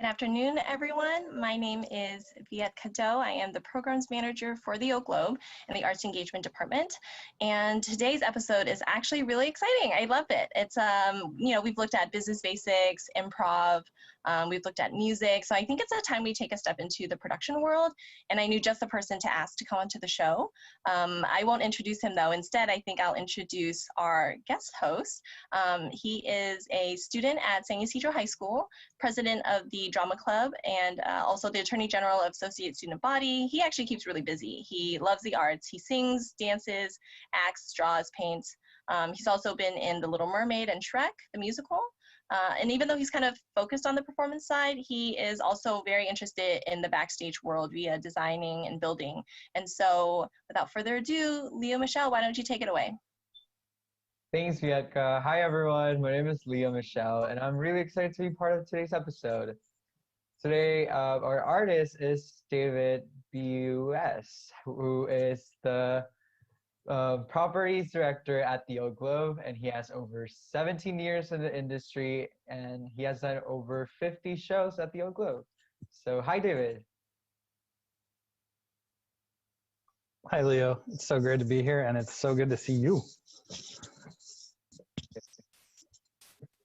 Good afternoon, everyone. My name is Viet Cadeau. I am the Programs Manager for the Oak Globe in the Arts Engagement Department. And today's episode is actually really exciting. I love it. It's, we've looked at business basics, improv, we've looked at music. So I think it's a time we take a step into the production world. And I knew just the person to ask to come onto the show. I won't introduce him though. Instead, I think I'll introduce our guest host. He is a student at San Ysidro High School, president of the Drama Club, and also the Attorney General of Associate Student Body. He actually keeps really busy. He loves the arts. He sings, dances, acts, draws, paints. He's also been in The Little Mermaid and Shrek, the musical. And even though he's kind of focused on the performance side, he is also very interested in the backstage world via designing and building. And so without further ado, Leo Michelle, why don't you take it away? Thanks, Vietka. Hi, everyone. My name is Leo Michelle, and I'm really excited to be part of today's episode. Today, our artist is David Buess, who is the properties director at the Oak Globe, and he has over 17 years in the industry, and he has done over 50 shows at the Oak Globe. So, hi, David. Hi, Leo. It's so great to be here, and it's so good to see you.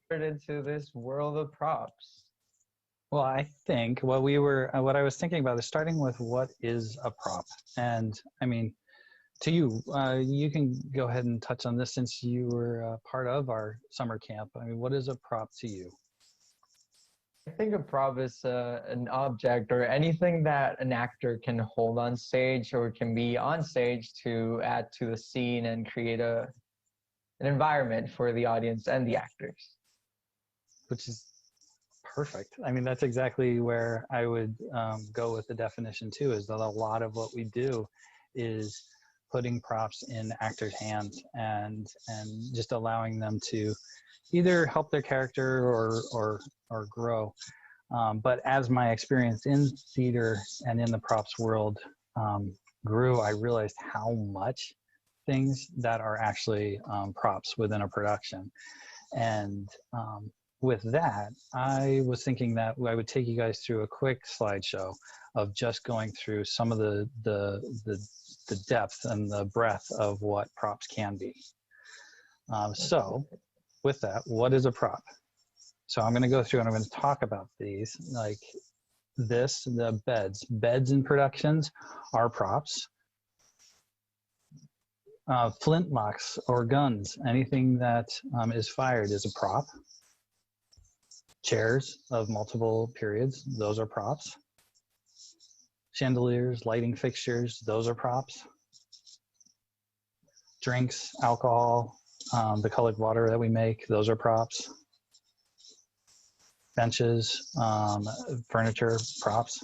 Into this world of props. Well, I think what I was thinking about is starting with what is a prop, and I mean, to you, you can go ahead and touch on this since you were part of our summer camp. I mean, what is a prop to you? I think a prop is an object or anything that an actor can hold on stage or can be on stage to add to the scene and create an environment for the audience and the actors. Which is perfect. I mean, that's exactly where I would go with the definition too, is that a lot of what we do is putting props in actors' hands and just allowing them to either help their character or grow. But as my experience in theater and in the props world grew, I realized how much things that are actually props within a production. And with that, I was thinking that I would take you guys through a quick slideshow of just going through some of the depth and the breadth of what props can be. So with that, what is a prop? So I'm going to go through and I'm going to talk about these, like this, the beds. Beds in productions are props. Flintlocks or guns, anything that is fired is a prop. Chairs of multiple periods, those are props. Chandeliers, lighting fixtures, those are props. Drinks, alcohol, the colored water that we make, those are props. Benches, furniture, props.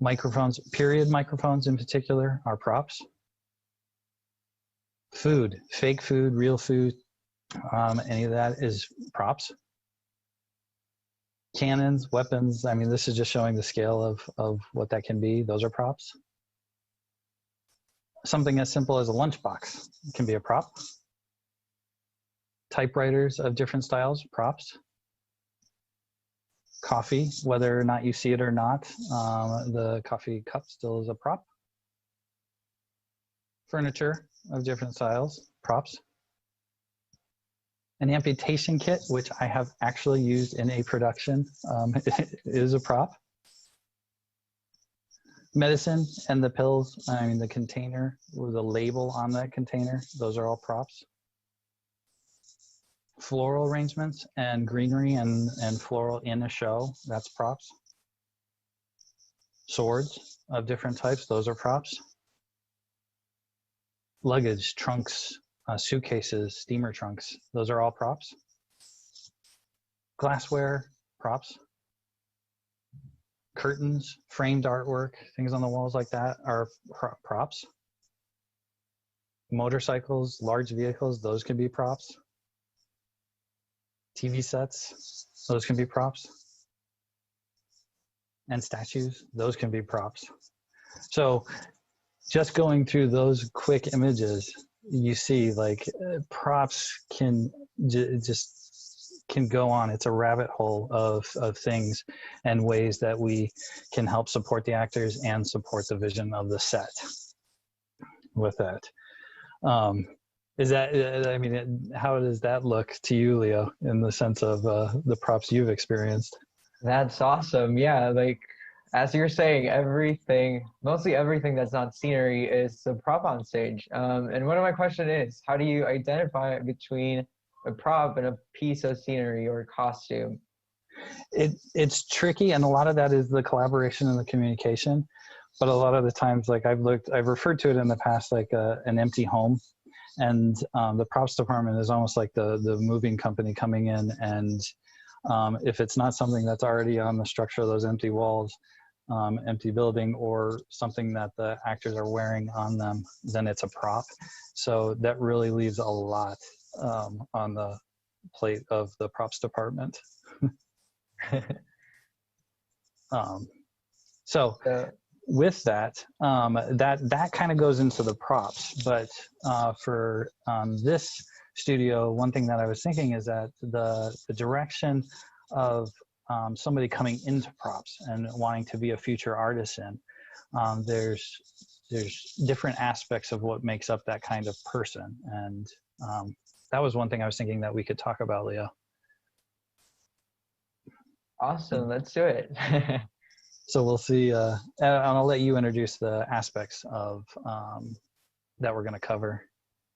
Microphones, period microphones in particular, are props. Food, fake food, real food, any of that is props. Cannons, weapons, I mean, this is just showing the scale of what that can be. Those are props. Something as simple as a lunchbox can be a prop. Typewriters of different styles, props. Coffee, whether or not you see it or not, the coffee cup still is a prop. Furniture of different styles, props. An amputation kit, which I have actually used in a production, is a prop. Medicine and the pills, I mean the container or the label on that container, those are all props. Floral arrangements and greenery and floral in a show, that's props. Swords of different types, those are props. Luggage, trunks, suitcases, steamer trunks, those are all props. Glassware, props. Curtains, framed artwork, things on the walls like that are props. Motorcycles, large vehicles, those can be props. TV sets, those can be props. And statues, those can be props. So just going through those quick images, you see like props can just can go on. It's a rabbit hole of things and ways that we can help support the actors and support the vision of the set with that. Is that, I mean, how does that look to you, Leo, in the sense of the props you've experienced? That's awesome. Yeah, like as you're saying, mostly everything that's not scenery is the prop on stage. And one of my question is, how do you identify between a prop and a piece of scenery or costume? It's tricky, and a lot of that is the collaboration and the communication. But a lot of the times, like I've referred to it in the past, like an empty home. And the props department is almost like the moving company coming in, and if it's not something that's already on the structure of those empty walls, empty building, or something that the actors are wearing on them, then it's a prop. So that really leaves a lot on the plate of the props department. So with that, that kind of goes into the props. But for this studio, one thing that I was thinking is that the direction of somebody coming into props and wanting to be a future artisan, there's different aspects of what makes up that kind of person. And that was one thing I was thinking that we could talk about, Leo. Awesome, let's do it. So we'll see, and I'll let you introduce the aspects of that we're going to cover.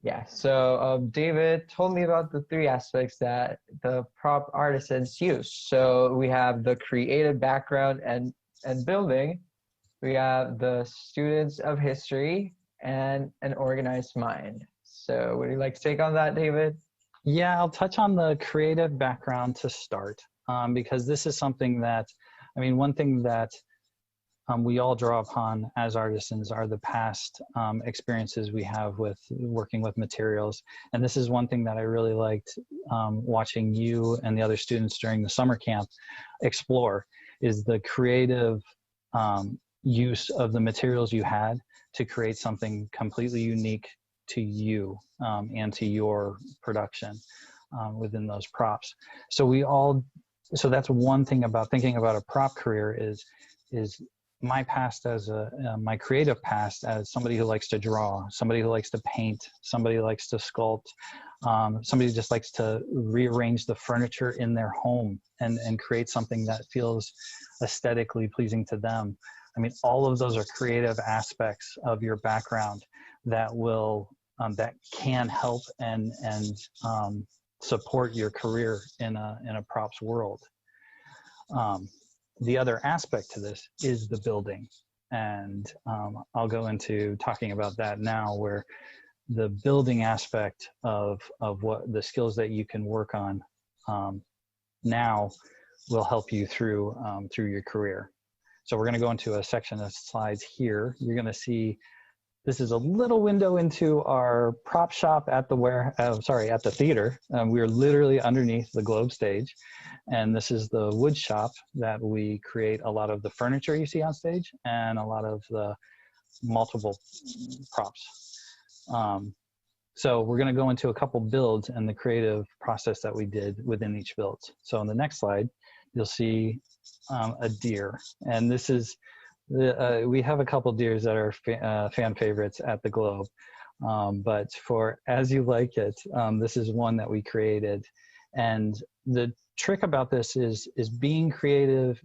Yeah, so David told me about the 3 aspects that the prop artisans use. So we have the creative background and building, we have the students of history, and an organized mind. So would you like to take on that, David? Yeah, I'll touch on the creative background to start, because this is something that, I mean, one thing that we all draw upon as artisans are the past experiences we have with working with materials. And this is one thing that I really liked watching you and the other students during the summer camp explore, is the creative use of the materials you had to create something completely unique to you and to your production within those props. So that's one thing about thinking about a prop career is my past as my creative past as somebody who likes to draw, somebody who likes to paint, somebody who likes to sculpt, somebody who just likes to rearrange the furniture in their home and create something that feels aesthetically pleasing to them. I mean, all of those are creative aspects of your background that will that can help and support your career in a props world. The other aspect to this is the building, and I'll go into talking about that now, where the building aspect of what the skills that you can work on now will help you through your career. So we're going to go into a section of slides here. You're going to see this is a little window into our prop shop at the theater. We are literally underneath the Globe stage. And this is the wood shop that we create a lot of the furniture you see on stage and a lot of the multiple props. So we're going to go into a couple builds and the creative process that we did within each build. So on the next slide, you'll see a deer. And this is, we have a couple deers that are fan favorites at the Globe. But for As You Like It, this is one that we created. And the trick about this is being creative,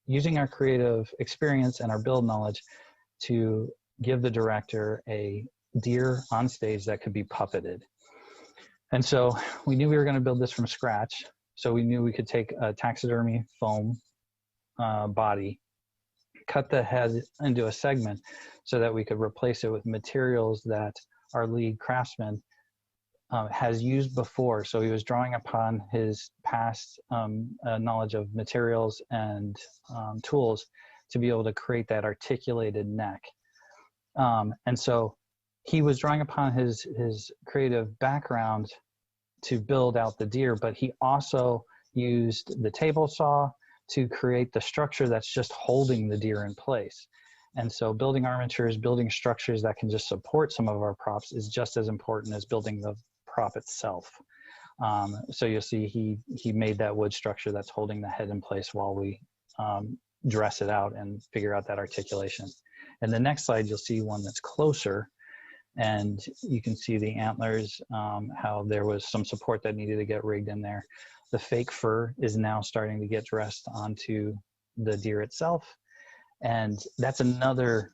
using our creative experience and our build knowledge to give the director a deer on stage that could be puppeted. And so we knew we were going to build this from scratch. So we knew we could take a taxidermy foam body, cut the head into a segment so that we could replace it with materials that our lead craftsman has used before. So he was drawing upon his past knowledge of materials and tools to be able to create that articulated neck. And so he was drawing upon his creative background to build out the deer, but he also used the table saw to create the structure that's just holding the deer in place. And so building armatures, building structures that can just support some of our props is just as important as building the prop itself. So you'll see he made that wood structure that's holding the head in place while we dress it out and figure out that articulation. And the next slide, you'll see one that's closer, and you can see the antlers, how there was some support that needed to get rigged in there. The fake fur is now starting to get dressed onto the deer itself. And that's another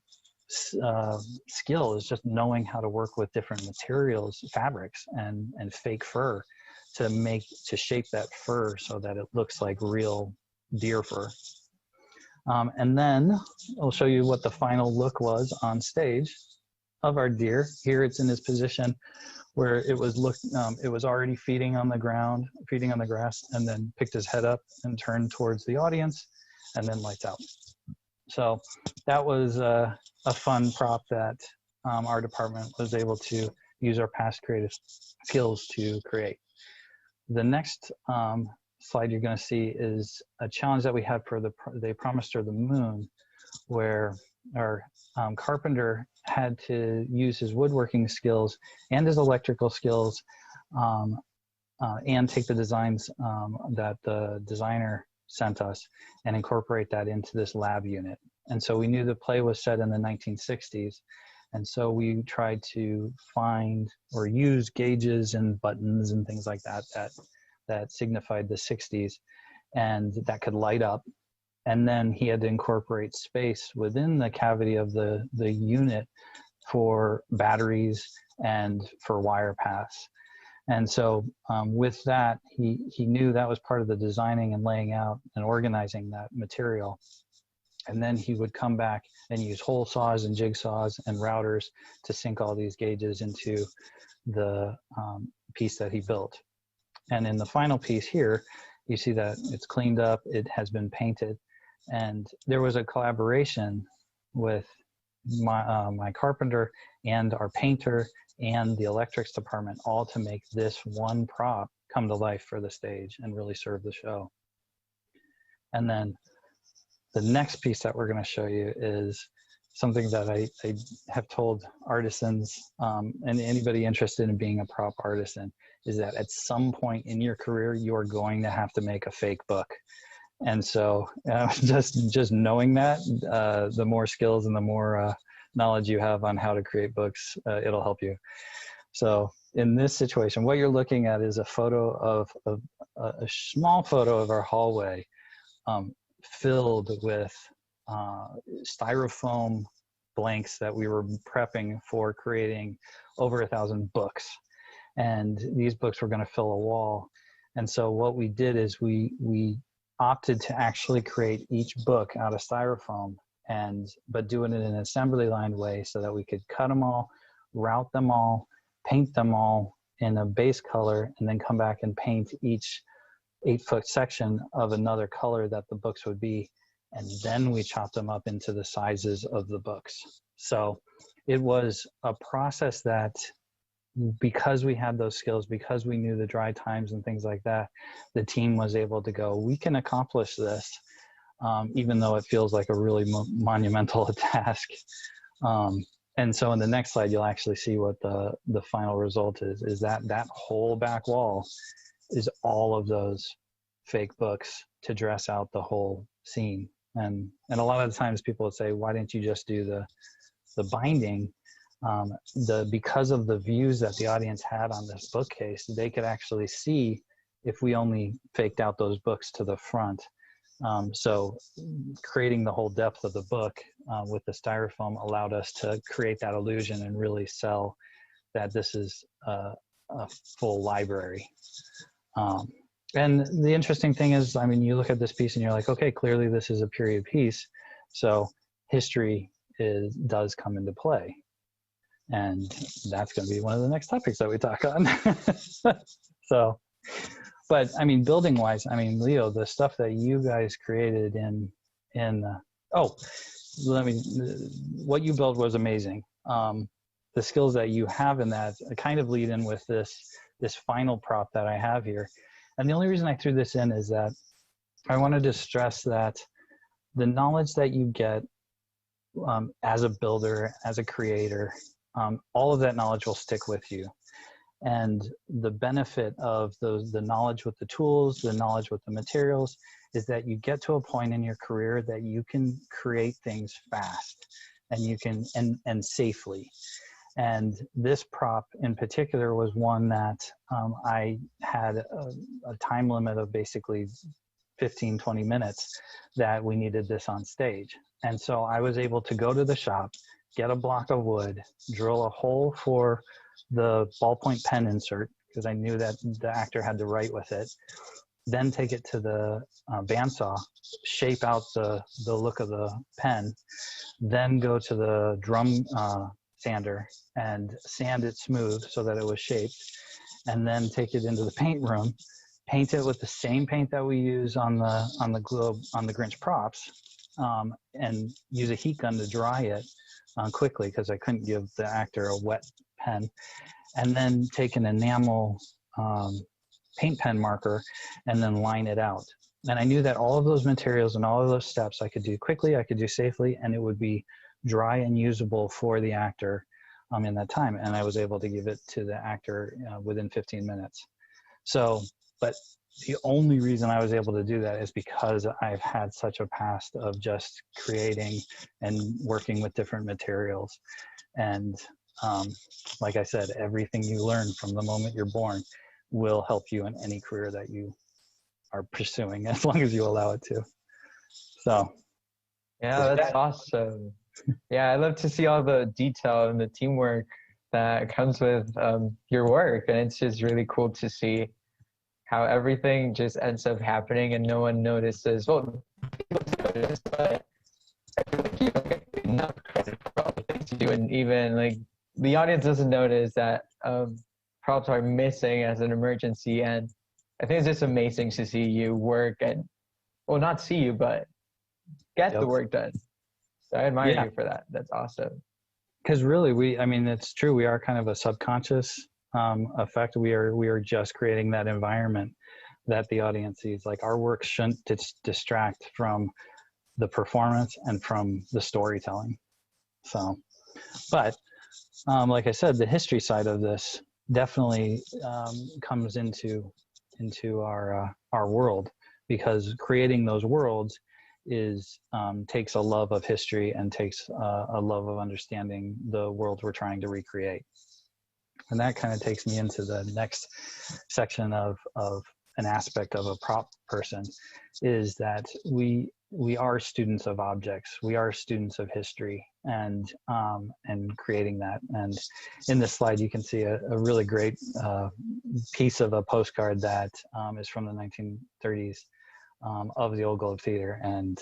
skill, is just knowing how to work with different materials, fabrics, and fake fur to shape that fur so that it looks like real deer fur. And then I'll show you what the final look was on stage of our deer. Here it's in his position where it was it was already feeding on the ground, feeding on the grass, and then picked his head up and turned towards the audience, and then lights out. So that was a fun prop that our department was able to use our past creative skills to create. The next slide you're going to see is a challenge that we had for They Promised Her the Moon, where our carpenter had to use his woodworking skills and his electrical skills and take the designs that the designer sent us and incorporate that into this lab unit. And so we knew the play was set in the 1960s. And so we tried to find or use gauges and buttons and things like that that signified the 60s and that could light up. And then he had to incorporate space within the cavity of the unit for batteries and for wire paths. And so with that, he knew that was part of the designing and laying out and organizing that material. And then he would come back and use hole saws and jigsaws and routers to sink all these gauges into the piece that he built. And in the final piece here, you see that it's cleaned up, it has been painted. And there was a collaboration with my carpenter and our painter and the electrics department, all to make this one prop come to life for the stage and really serve the show. And then the next piece that we're going to show you is something that I have told artisans and anybody interested in being a prop artisan, is that at some point in your career, you are going to have to make a fake book. And so just knowing that, the more skills and the more knowledge you have on how to create books, it'll help you. So in this situation, what you're looking at is a photo of a small photo of our hallway filled with styrofoam blanks that we were prepping for creating over 1,000 books. And these books were going to fill a wall. And so what we did is we opted to actually create each book out of styrofoam, but do it in an assembly line way so that we could cut them all, route them all, paint them all in a base color, and then come back and paint each 8-foot section of another color that the books would be. And then we chopped them up into the sizes of the books. So it was a process that, because we had those skills, because we knew the dry times and things like that, the team was able to go, we can accomplish this, even though it feels like a really monumental task. And so in the next slide, you'll actually see what the final result is that whole back wall is all of those fake books to dress out the whole scene. And a lot of the times people would say, why didn't you just do the binding? Because of the views that the audience had on this bookcase, they could actually see if we only faked out those books to the front. So creating the whole depth of the book with the styrofoam allowed us to create that illusion and really sell that this is a full library. And the interesting thing is, I mean, you look at this piece and you're like, okay, clearly this is a period piece. So history does come into play. And that's going to be one of the next topics that we talk on. So, but I mean, building wise, I mean, Leo, the stuff that you guys created what you built was amazing. The skills that you have in that kind of lead in with this final prop that I have here. And the only reason I threw this in is that I wanted to stress that the knowledge that you get as a builder, as a creator, all of that knowledge will stick with you. And the benefit of the knowledge with the tools, the knowledge with the materials, is that you get to a point in your career that you can create things fast and you can, and safely. And this prop in particular was one that I had a time limit of basically 15, 20 minutes that we needed this on stage. And so I was able to go to the shop, get a block of wood, drill a hole for the ballpoint pen insert, because I knew that the actor had to write with it, then take it to the bandsaw, shape out the look of the pen, then go to the drum sander and sand it smooth so that it was shaped, and then take it into the paint room, paint it with the same paint that we use on the globe, on the Grinch props, and use a heat gun to dry it quickly, because I couldn't give the actor a wet pen, and then take an enamel paint pen marker and then line it out. And I knew that all of those materials and all of those steps I could do quickly, I could do safely, and it would be dry and usable for the actor in that time. And I was able to give it to the actor within 15 minutes. So, but the only reason I was able to do that is because I've had such a past of just creating and working with different materials. And like I said, everything you learn from the moment you're born will help you in any career that you are pursuing, as long as you allow it to. So Yeah, that's awesome. Yeah, I love to see all the detail and the teamwork that comes with your work, and it's just really cool to see how everything just ends up happening and no one notices. Well, people notice, but I feel like you don't get enough credit for all the things you do, and even like the audience doesn't notice that props are missing as an emergency. And I think it's just amazing to see you work and, well, not see you, but get the work done. So I admire you for that. That's awesome. Because really, I mean, it's true. We are kind of a subconscious effect. We are just creating that environment that the audience sees. Like, our work shouldn't distract from the performance and from the storytelling. So, but like I said, the history side of this definitely comes into our world, because creating those worlds is takes a love of history and takes a love of understanding the world we're trying to recreate. And that kind of takes me into the next section of an aspect of a prop person, is that we are students of objects. We are students of history, and creating that. And in this slide, you can see a really great piece of a postcard that is from the 1930s of the Old Globe Theater, and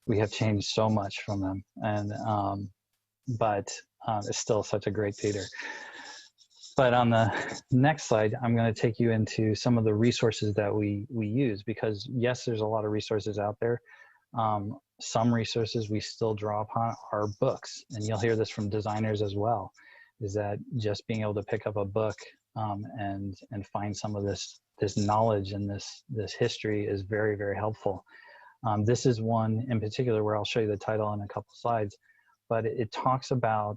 we have changed so much from them. And but it's still such a great theater. But on the next slide, I'm going to take you into some of the resources that we use, because yes, there's a lot of resources out there. Some resources we still draw upon are books, and you'll hear this from designers as well, is that just being able to pick up a book and find some of this knowledge and this history is very, very helpful. This is one in particular where I'll show you the title in a couple slides, but it talks about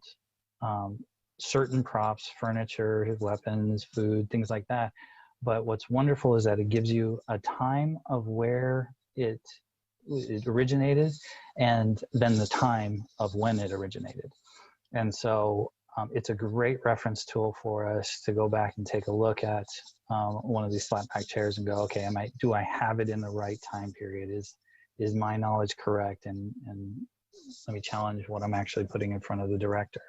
certain props, furniture, weapons, food, things like that. But what's wonderful is that it gives you a time of where it originated, and then the time of when it originated. And so it's a great reference tool for us to go back and take a look at one of these flat pack chairs and go, okay, do I have it in the right time period? Is my knowledge correct? And let me challenge what I'm actually putting in front of the director.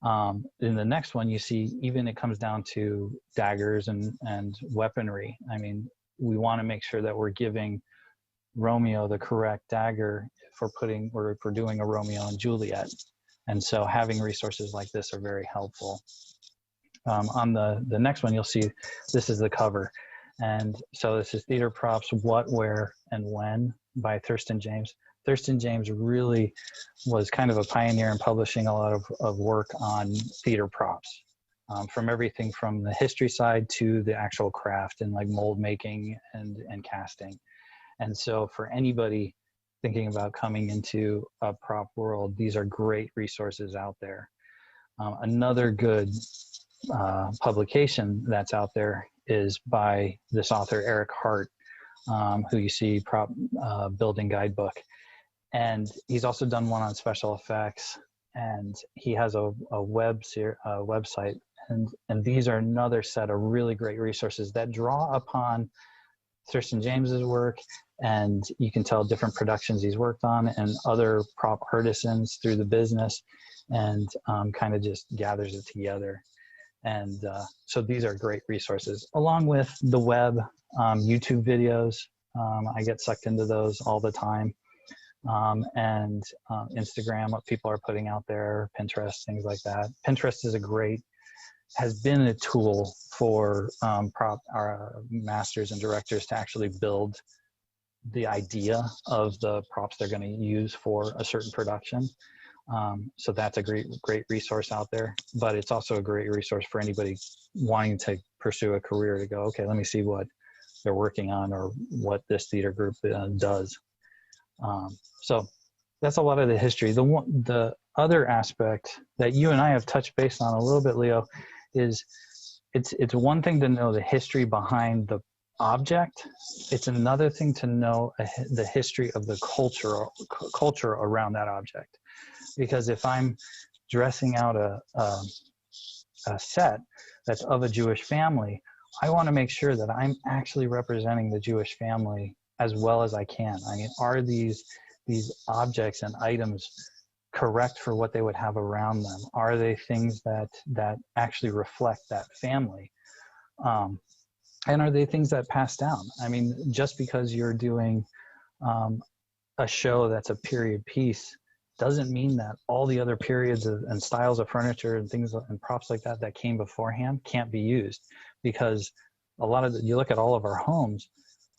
In the next one, you see, even it comes down to daggers and weaponry. I mean, we want to make sure that we're giving Romeo the correct dagger for doing a Romeo and Juliet. And so having resources like this are very helpful. On the next one, you'll see this is the cover. And so this is Theater Props, What, Where, and When by Thurston James. Thurston James really was kind of a pioneer in publishing a lot of work on theater props, from everything from the history side to the actual craft and like mold making and casting. And so for anybody thinking about coming into a prop world, these are great resources out there. Another good publication that's out there is by this author, Eric Hart, who you see building guidebook. And he's also done one on special effects, and he has a website. And these are another set of really great resources that draw upon Thurston James's work, and you can tell different productions he's worked on and other prop artisans through the business, and kind of just gathers it together. And so these are great resources, along with the web, YouTube videos. I get sucked into those all the time. And Instagram, what people are putting out there, Pinterest, things like that. Pinterest is has been a tool for our masters and directors to actually build the idea of the props they're going to use for a certain production. So that's a great resource out there, but it's also a great resource for anybody wanting to pursue a career to go, okay, let me see what they're working on or what this theater group does. So that's a lot of the history. The other aspect that you and I have touched base on a little bit, Leo, is it's one thing to know the history behind the object. It's another thing to know the history of the culture around that object. Because if I'm dressing out a set that's of a Jewish family, I want to make sure that I'm actually representing the Jewish family as well as I can. I mean, are these objects and items correct for what they would have around them? Are they things that actually reflect that family? And are they things that pass down? I mean, just because you're doing a show that's a period piece doesn't mean that all the other periods and styles of furniture and things and props like that came beforehand can't be used. Because you look at all of our homes,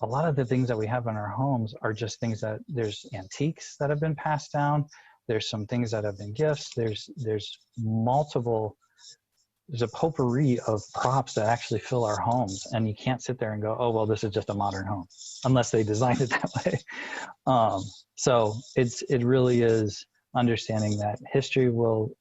a lot of the things that we have in our homes are just things that there's antiques that have been passed down. There's some things that have been gifts. There's a potpourri of props that actually fill our homes, and you can't sit there and go, oh, well, this is just a modern home, unless they designed it that way. So it really is understanding that history will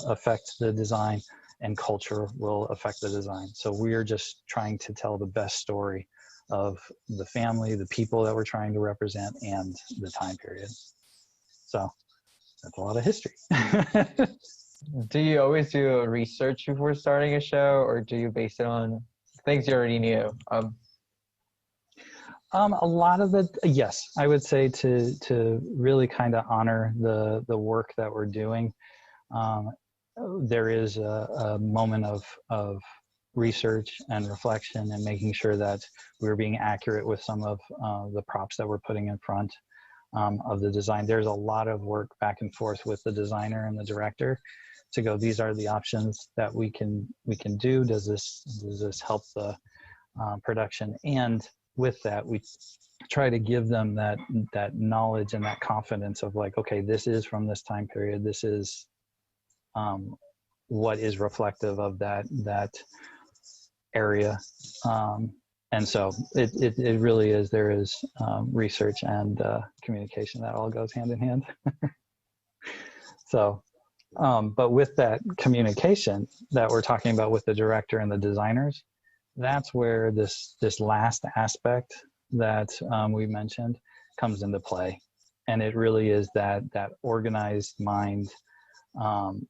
affect the design and culture will affect the design. So we're just trying to tell the best story of the family, the people that we're trying to represent, and the time period. So that's a lot of history. Do you always do research before starting a show, or do you base it on things you already knew? A lot of it, yes. I would say to really kind of honor the work that we're doing. There is a moment of research and reflection and making sure that we're being accurate with some of the props that we're putting in front of the design. There's a lot of work back and forth with the designer and the director to go, these are the options that we can do. Does this help the production? And with that, we try to give them that knowledge and that confidence of like, okay, this is from this time period. This is what is reflective of that area. And so it really is, there is research and communication that all goes hand in hand. So, but with that communication that we're talking about with the director and the designers, that's where this last aspect that we mentioned comes into play. And it really is that organized mind,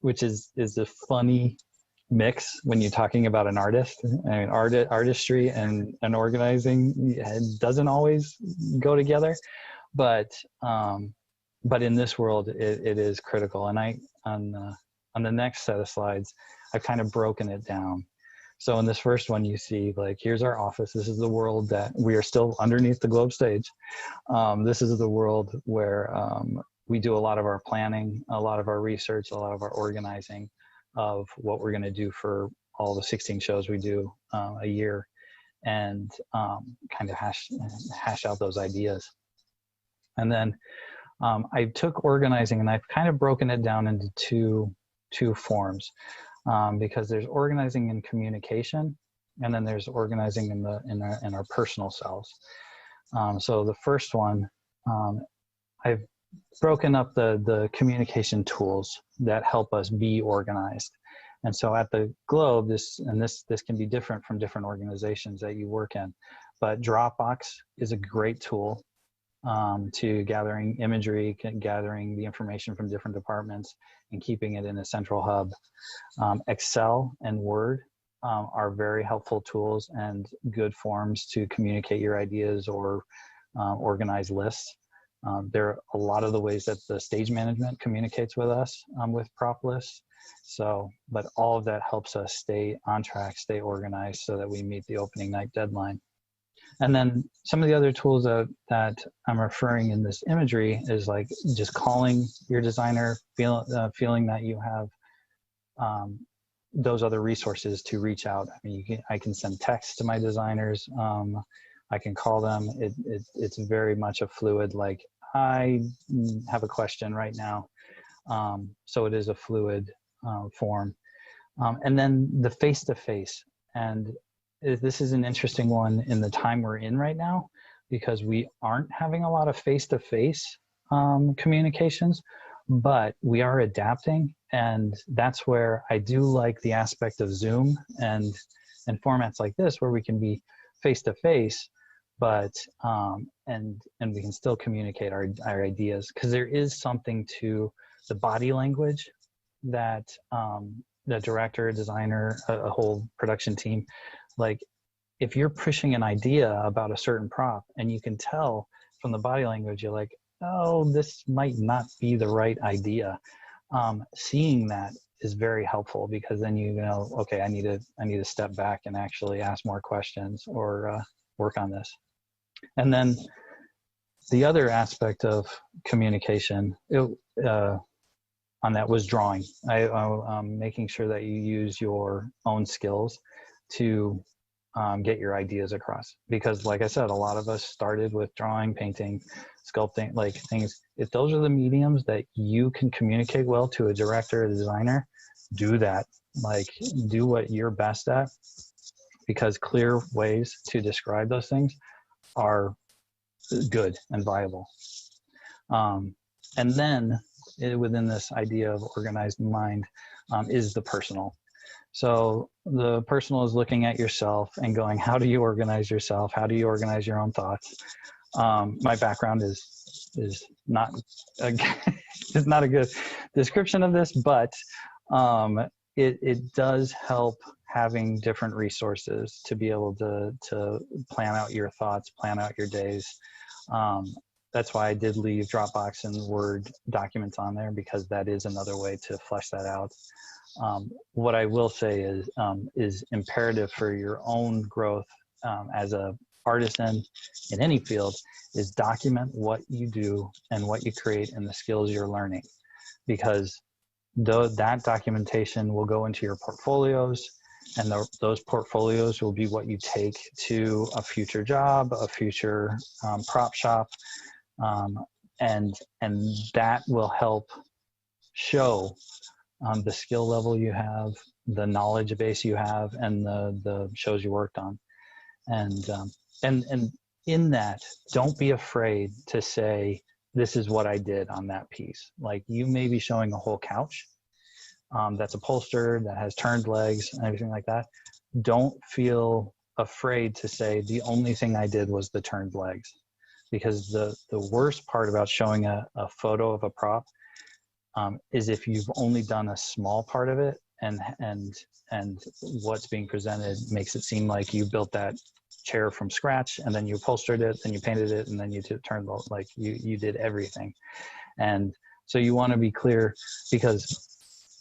which is a funny mix when you're talking about an artist. I mean, artistry and organizing, it doesn't always go together, but in this world it is critical. And on the next set of slides, I've kind of broken it down. So in this first one, you see, like, here's our office. This is the world that we are still underneath the globe stage. This is the world where we do a lot of our planning, a lot of our research, a lot of our organizing of what we're going to do for all the 16 shows we do a year, and kind of hash out those ideas. And then I took organizing and I've kind of broken it down into two forms, because there's organizing in communication, and then there's organizing in our personal selves. So the first one, I've broken up the communication tools that help us be organized. And so at the Globe, this can be different from different organizations that you work in, but Dropbox is a great tool to gathering imagery, gathering the information from different departments, and keeping it in a central hub. Excel and Word are very helpful tools and good forms to communicate your ideas or organize lists. There are a lot of the ways that the stage management communicates with us with prop lists. So, but all of that helps us stay on track, stay organized so that we meet the opening night deadline. And then some of the other tools that I'm referring in this imagery is like just calling your designer, feeling that you have those other resources to reach out. I mean, I can send text to my designers. I can call them. It's very much a fluid, like, I have a question right now. So it is a fluid form. And then the face-to-face. And this is an interesting one in the time we're in right now, because we aren't having a lot of face-to-face communications, but we are adapting. And that's where I do like the aspect of Zoom and formats like this, where we can be face-to-face, but and we can still communicate our ideas, because there is something to the body language that the director, designer, a whole production team, like if you're pushing an idea about a certain prop and you can tell from the body language, you're like, oh, this might not be the right idea. Seeing that is very helpful, because then you know, okay, I need to step back and actually ask more questions or work on this. And then the other aspect of communication on that was drawing. Making sure that you use your own skills to get your ideas across. Because like I said, a lot of us started with drawing, painting, sculpting, like things. If those are the mediums that you can communicate well to a director, a designer, do that. Like, do what you're best at, because clear ways to describe those things are good and viable. And then within this idea of organized mind is the personal. So the personal is looking at yourself and going, how do you organize yourself? How do you organize your own thoughts? My background is not is not a good description of this, but it does help having different resources to be able to plan out your thoughts, plan out your days. That's why I did leave Dropbox and Word documents on there, because that is another way to flesh that out. What I will say is imperative for your own growth as a artisan in any field is document what you do and what you create and the skills you're learning, because that documentation will go into your portfolios, and those portfolios will be what you take to a future job, a future prop shop, and that will help show the skill level you have, the knowledge base you have, and the shows you worked on. And in that, don't be afraid to say, this is what I did on that piece. Like, you may be showing a whole couch that's upholstered, that has turned legs and everything like that. Don't feel afraid to say, the only thing I did was the turned legs. Because the worst part about showing a photo of a prop is if you've only done a small part of it, and what's being presented makes it seem like you built that chair from scratch, and then you upholstered it, then you painted it, and then you turned like you did everything. And so you want to be clear, because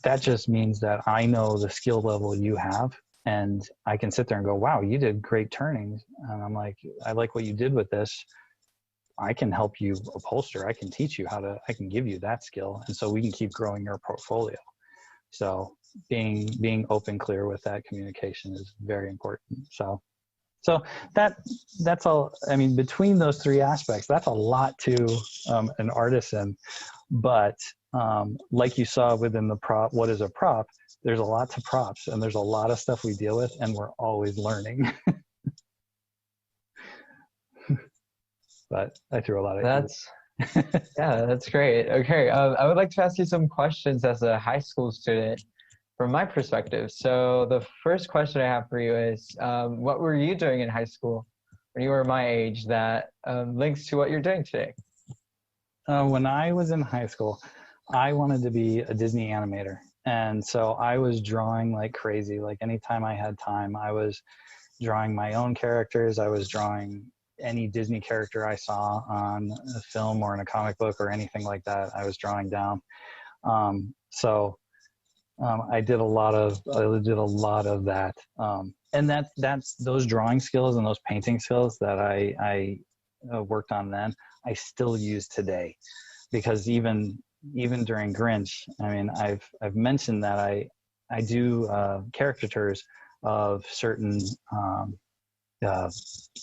that just means that I know the skill level you have, and I can sit there and go, wow, you did great turnings. And I'm like, I like what you did with this. I can help you upholster. I can teach you I can give you that skill. And so we can keep growing your portfolio. So being open, clear with that communication is very important. So that's all. I mean, between those three aspects, that's a lot to an artisan. But like you saw within the prop, what is a prop? There's a lot to props, and there's a lot of stuff we deal with, and we're always learning. But I threw a lot at you. Yeah, that's great. Okay, I would like to ask you some questions as a high school student. from my perspective. So the first question I have for you is, what were you doing in high school when you were my age that links to what you're doing today? When I was in high school, I wanted to be a Disney animator. And so I was drawing like crazy. Like anytime I had time, I was drawing my own characters. I was drawing any Disney character I saw on a film or in a comic book or anything like that. I was drawing down. I did a lot of that. And that's those drawing skills and those painting skills that I worked on then, I still use today, because even during Grinch, I mean, I've mentioned that I do caricatures of certain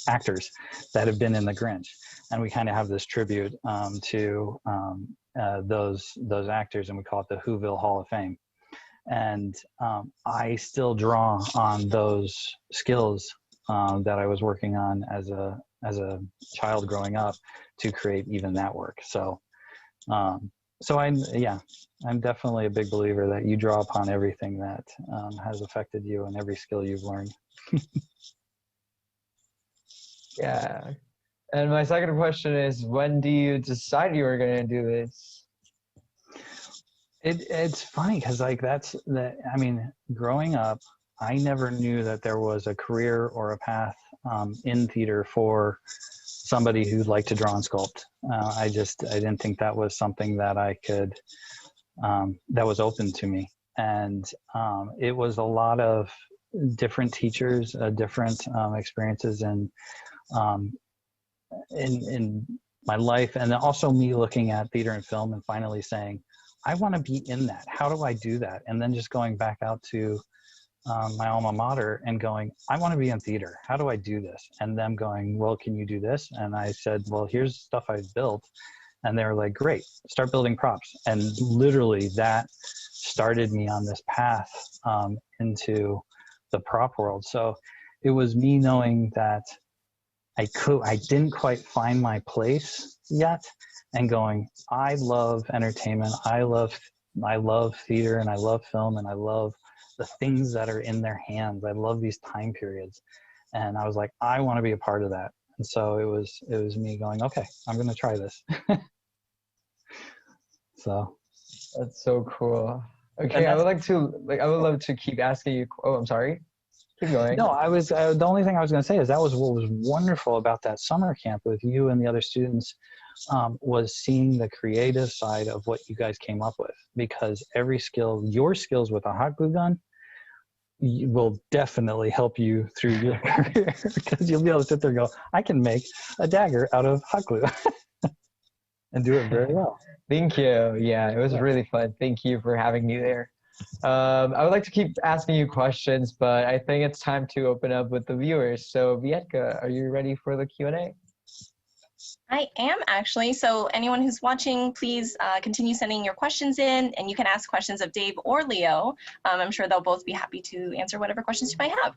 actors that have been in the Grinch, and we kind of have this tribute to those actors, and we call it the Whoville Hall of Fame. And I still draw on those skills that I was working on as a child growing up to create even that work. So I'm definitely a big believer that you draw upon everything that has affected you and every skill you've learned. Yeah. And my second question is, when do you decide you were going to do this? It's funny because growing up, I never knew that there was a career or a path in theater for somebody who'd like to draw and sculpt. I didn't think that was something that I could, that was open to me. And it was a lot of different teachers, different experiences in my life. And also me looking at theater and film and finally saying, I want to be in that. How do I do that? And then just going back out to my alma mater and going, I want to be in theater. How do I do this? And them going, well, can you do this? And I said, well, here's stuff I've built. And they were like, great, start building props. And literally that started me on this path into the prop world. So it was me knowing that I didn't quite find my place yet, and going, I love entertainment. I love theater, and I love film, and I love the things that are in their hands. I love these time periods. And I was like, I want to be a part of that. And so it was me going, okay, I'm going to try this. So that's so cool. Okay, I would love to keep asking you. Oh, I'm sorry. Keep going. No, the only thing I was going to say is that was what was wonderful about that summer camp with you and the other students, was seeing the creative side of what you guys came up with, because your skills with a hot glue gun will definitely help you through your career, because you'll be able to sit there and go, I can make a dagger out of hot glue and do it very well. Thank you. Yeah, it was really fun. Thank you for having me there. I would like to keep asking you questions, but I think it's time to open up with the viewers. So Vietka, are you ready for the Q&A? I am actually. So anyone who's watching, please continue sending your questions in, and you can ask questions of Dave or Leo. I'm sure they'll both be happy to answer whatever questions you might have.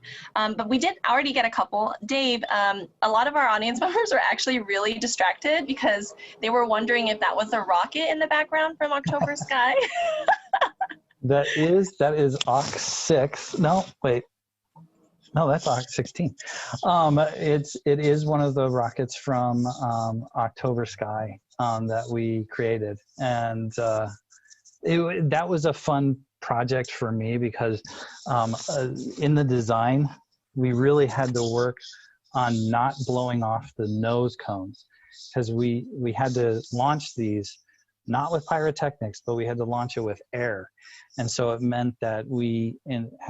But we did already get a couple. Dave, a lot of our audience members are actually really distracted because they were wondering if that was a rocket in the background from October Sky. That is OC6. No, wait. No, that's OC16. It is one of the rockets from October Sky that we created, and that was a fun project for me because in the design we really had to work on not blowing off the nose cones, because we had to launch these not with pyrotechnics, but we had to launch it with air. And so it meant that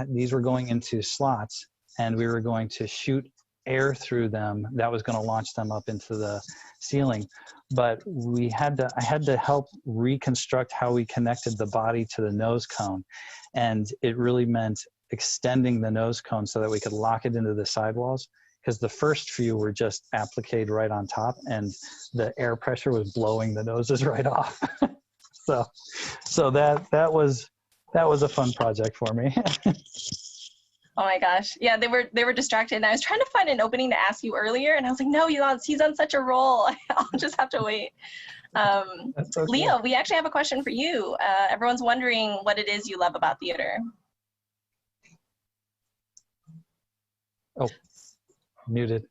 these were going into slots, and we were going to shoot air through them that was going to launch them up into the ceiling. But I had to help reconstruct how we connected the body to the nose cone. And it really meant extending the nose cone so that we could lock it into the sidewalls, because the first few were just appliqued right on top, and the air pressure was blowing the noses right off. so that was a fun project for me. Oh my gosh. Yeah, they were distracted, and I was trying to find an opening to ask you earlier, and I was like, no, he's on such a roll. I'll just have to wait. That's okay. Leo, we actually have a question for you. Everyone's wondering what it is you love about theater. Oh, muted.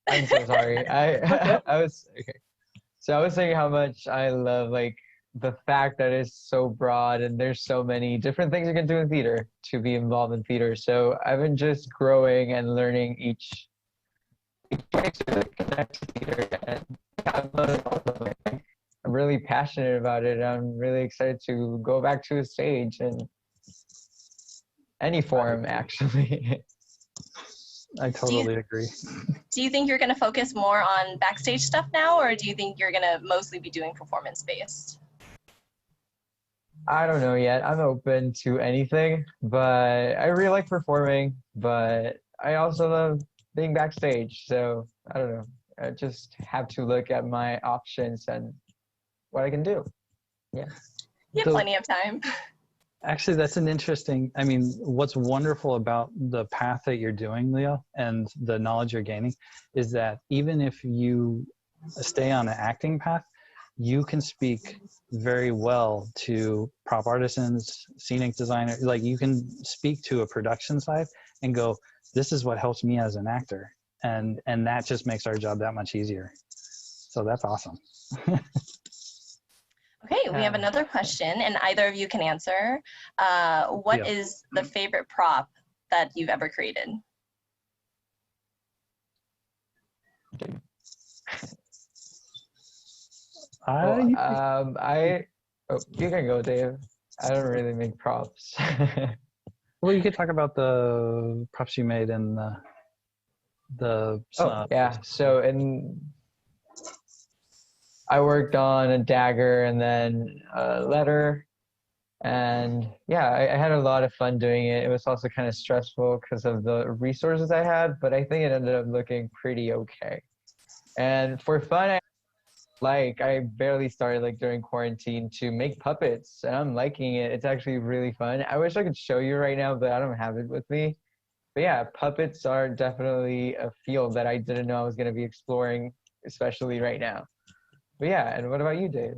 I'm so sorry. Okay. I was okay. So I was saying how much I love like the fact that it's so broad and there's so many different things you can do in theater to be involved in theater. So I've been just growing and learning each way to connect to theater, and I'm learning all of it. I'm really passionate about it. I'm really excited to go back to a stage in any form, actually. I totally agree. Do you think you're going to focus more on backstage stuff now, or do you think you're going to mostly be doing performance-based? I don't know yet. I'm open to anything, but I really like performing, but I also love being backstage. So I don't know. I just have to look at my options and what I can do. Yeah. You have plenty of time. Actually, that's an interesting, I mean, what's wonderful about the path that you're doing, Leo, and the knowledge you're gaining is that even if you stay on an acting path, you can speak very well to prop artisans, scenic designers. Like you can speak to a production side and go, this is what helps me as an actor. And that just makes our job that much easier. So that's awesome. Okay, we have another question, and either of you can answer. What is the favorite prop that you've ever created? You can go, Dave. I don't really make props. Well, you could talk about the props you made and yeah. So I worked on a dagger and then a letter, and yeah, I had a lot of fun doing it. It was also kind of stressful because of the resources I had, but I think it ended up looking pretty okay. And for fun, I barely started like during quarantine to make puppets, and I'm liking it. It's actually really fun. I wish I could show you right now, but I don't have it with me. But yeah, puppets are definitely a field that I didn't know I was going to be exploring, especially right now. But yeah, and what about you, Dave?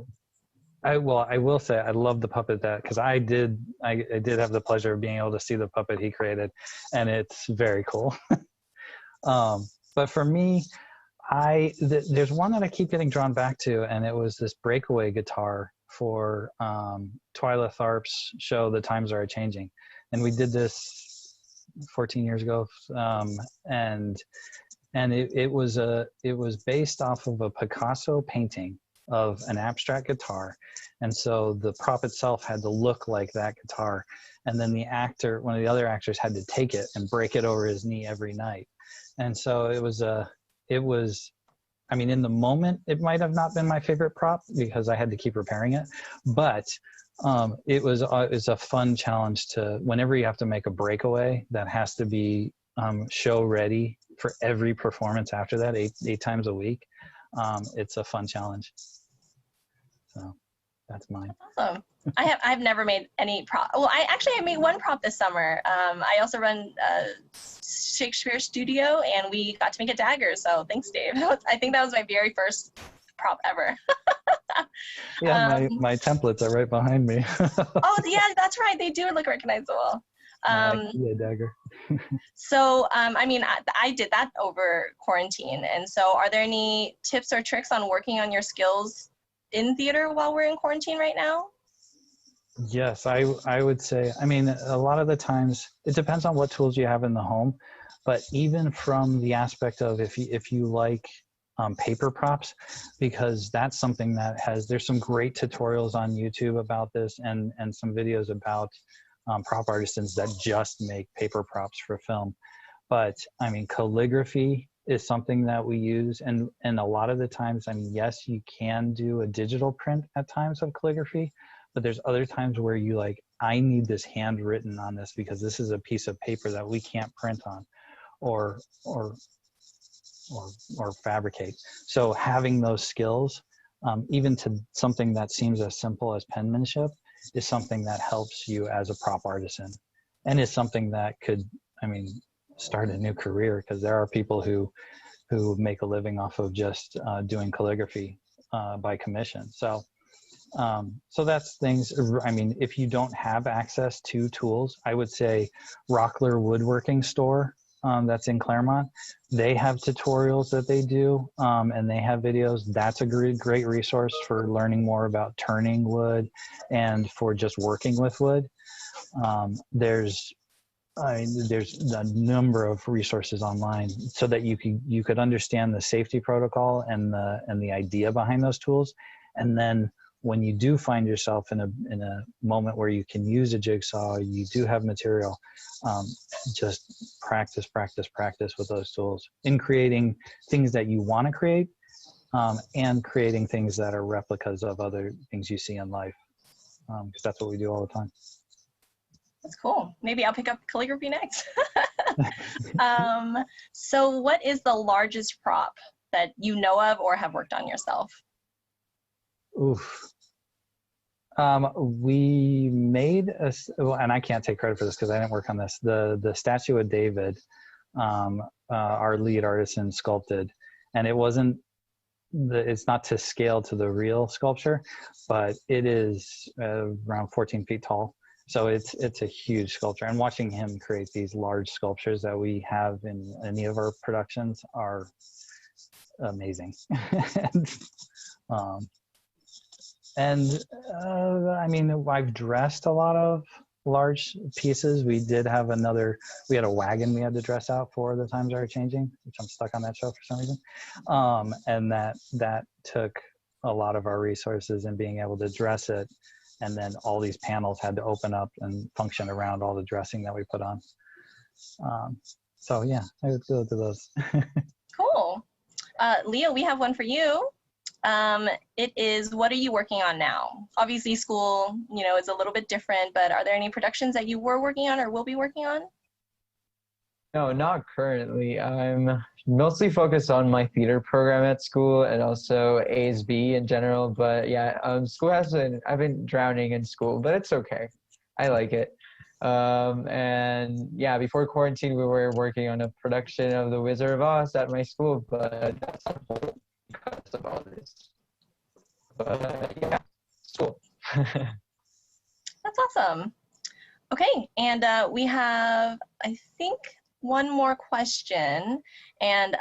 I will say I love the puppet because I did have the pleasure of being able to see the puppet he created, and it's very cool. But for me, there's one that I keep getting drawn back to, and it was this breakaway guitar for Twyla Tharp's show, The Times Are Changing, and we did this 14 years ago, and it was based off of a Picasso painting of an abstract guitar, and so the prop itself had to look like that guitar, and then one of the other actors had to take it and break it over his knee every night, and so it was I mean, in the moment it might have not been my favorite prop because I had to keep repairing it, but it was a fun challenge to, whenever you have to make a breakaway that has to be show ready for every performance after that, eight times a week. It's a fun challenge. So that's mine. Awesome. I've never made any prop. Well, I made one prop this summer. I also run a Shakespeare studio, and we got to make a dagger. So thanks, Dave. I think that was my very first prop ever. Yeah, my templates are right behind me. Oh yeah, that's right. They do look recognizable. Yeah, dagger. So, I mean, I did that over quarantine. And so are there any tips or tricks on working on your skills in theater while we're in quarantine right now? Yes, I would say, I mean, a lot of the times it depends on what tools you have in the home, but even from the aspect of if you like paper props, because that's something that there's some great tutorials on YouTube about this, and some videos about prop artisans that just make paper props for film. But I mean, calligraphy is something that we use, and a lot of the times, I mean, yes, you can do a digital print at times of calligraphy, but there's other times where you I need this handwritten on this because this is a piece of paper that we can't print on or fabricate. So having those skills, even to something that seems as simple as penmanship, is something that helps you as a prop artisan, and is something that could, I mean, start a new career, because there are people who make a living off of just doing calligraphy by commission. So that's things. I mean, if you don't have access to tools, I would say Rockler Woodworking Store that's in Claremont. They have tutorials that they do, and they have videos. That's a great resource for learning more about turning wood and for just working with wood. There's a number of resources online so that you could understand the safety protocol and the idea behind those tools. And then when you do find yourself in a moment where you can use a jigsaw, you do have material, just practice with those tools in creating things that you want to create, and creating things that are replicas of other things you see in life, because that's what we do all the time. That's cool. Maybe I'll pick up calligraphy next. So what is the largest prop that you know of or have worked on yourself? Oof. We made and I can't take credit for this because I didn't work on this. The statue of David, our lead artisan sculpted, and it's not to scale to the real sculpture, but it is around 14 feet tall. So it's a huge sculpture, and watching him create these large sculptures that we have in any of our productions are amazing. I mean, I've dressed a lot of large pieces. We had a wagon we had to dress out for The Times Are Changing, which I'm stuck on that show for some reason. And that took a lot of our resources in being able to dress it. And then all these panels had to open up and function around all the dressing that we put on. So yeah, I would go to those. Cool. Leo, we have one for you. It is, what are you working on now? Obviously school, is a little bit different, but are there any productions that you were working on or will be working on? No, not currently. I'm mostly focused on my theater program at school and also ASB in general. But yeah, I've been drowning in school, but it's okay. I like it. And yeah, before quarantine, we were working on a production of The Wizard of Oz at my school, but that's not because of all this. But yeah, it's cool. That's awesome. Okay, and we have, I think, one more question, and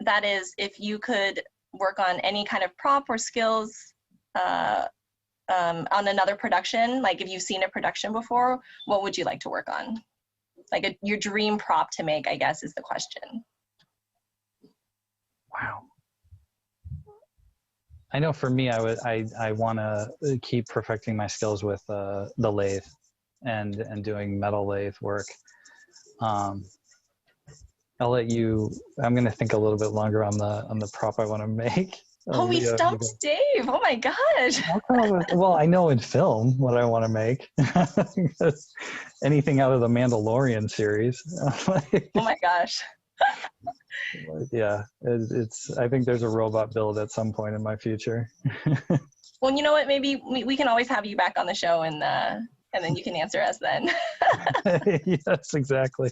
that is if you could work on any kind of prop or skills on another production, like if you've seen a production before, what would you like to work on? Like your dream prop to make, I guess, is the question. Wow. I know for me, I want to keep perfecting my skills with the lathe and doing metal lathe work. I'll let you. I'm going to think a little bit longer on the prop I want to make. Oh, we stumped Dave. Oh my gosh. Well, I know in film what I want to make. Anything out of the Mandalorian series. Oh my gosh. Yeah, I think there's a robot build at some point in my future. Well, you know what? Maybe we can always have you back on the show, and then you can answer us then. Yes, exactly.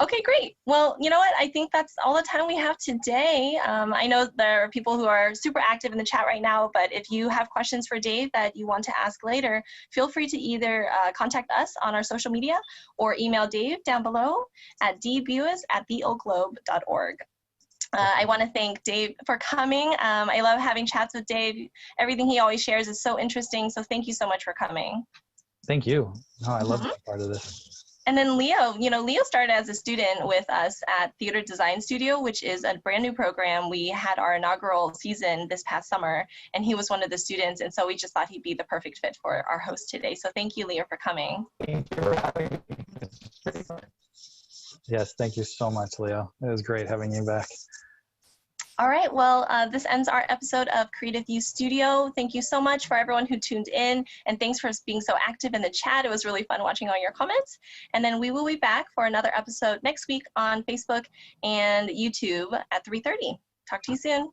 Okay, great. Well, you know what? I think that's all the time we have today. I know there are people who are super active in the chat right now, but if you have questions for Dave that you want to ask later, feel free to either contact us on our social media or email Dave down below at dbuess@theoakglobe.org. I want to thank Dave for coming. I love having chats with Dave. Everything he always shares is so interesting, so thank you so much for coming. Thank you. No, I love being part of this. And then Leo, Leo started as a student with us at Theater Design Studio, which is a brand new program. We had our inaugural season this past summer, and he was one of the students, and so we just thought he'd be the perfect fit for our host today. So thank you, Leo, for coming. Thank you for having me. It's pretty fun. Yes, thank you so much, Leo. It was great having you back. All right, well, this ends our episode of Creative View Studio. Thank you so much for everyone who tuned in, and thanks for being so active in the chat. It was really fun watching all your comments. And then we will be back for another episode next week on Facebook and YouTube at 3:30. Talk to you soon.